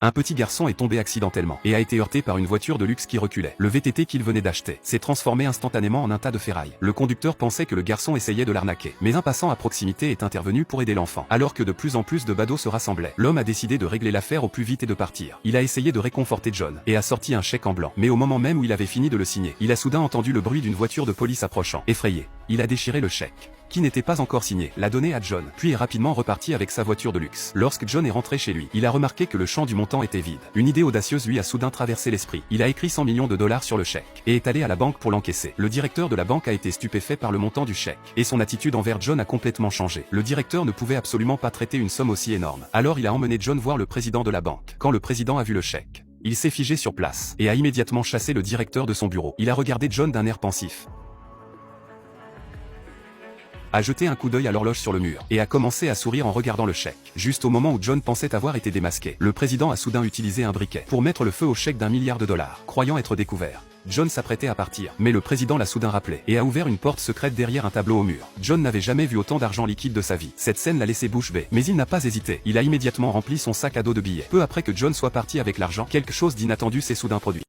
Un petit garçon est tombé accidentellement et a été heurté par une voiture de luxe qui reculait. Le VTT qu'il venait d'acheter s'est transformé instantanément en un tas de ferraille. Le conducteur pensait que le garçon essayait de l'arnaquer, mais un passant à proximité est intervenu pour aider l'enfant. Alors que de plus en plus de badauds se rassemblaient, l'homme a décidé de régler l'affaire au plus vite et de partir. Il a essayé de réconforter John et a sorti un chèque en blanc. Mais au moment même où il avait fini de le signer, il a soudain entendu le bruit d'une voiture de police approchant. Effrayé, il a déchiré le chèque, qui n'était pas encore signé, l'a donné à John, puis est rapidement reparti avec sa voiture de luxe. Lorsque John est rentré chez lui, il a remarqué que le champ du montant était vide. Une idée audacieuse lui a soudain traversé l'esprit. Il a écrit 100 millions de dollars sur le chèque, et est allé à la banque pour l'encaisser. Le directeur de la banque a été stupéfait par le montant du chèque, et son attitude envers John a complètement changé. Le directeur ne pouvait absolument pas traiter une somme aussi énorme. Alors il a emmené John voir le président de la banque. Quand le président a vu le chèque, il s'est figé sur place, et a immédiatement chassé le directeur de son bureau. Il a regardé John d'un air pensif, a jeté un coup d'œil à l'horloge sur le mur, et a commencé à sourire en regardant le chèque. Juste au moment où John pensait avoir été démasqué, le président a soudain utilisé un briquet pour mettre le feu au chèque d'1 milliard de dollars. Croyant être découvert, John s'apprêtait à partir, mais le président l'a soudain rappelé, et a ouvert une porte secrète derrière un tableau au mur. John n'avait jamais vu autant d'argent liquide de sa vie. Cette scène l'a laissé bouche bée, mais il n'a pas hésité. Il a immédiatement rempli son sac à dos de billets. Peu après que John soit parti avec l'argent, quelque chose d'inattendu s'est soudain produit.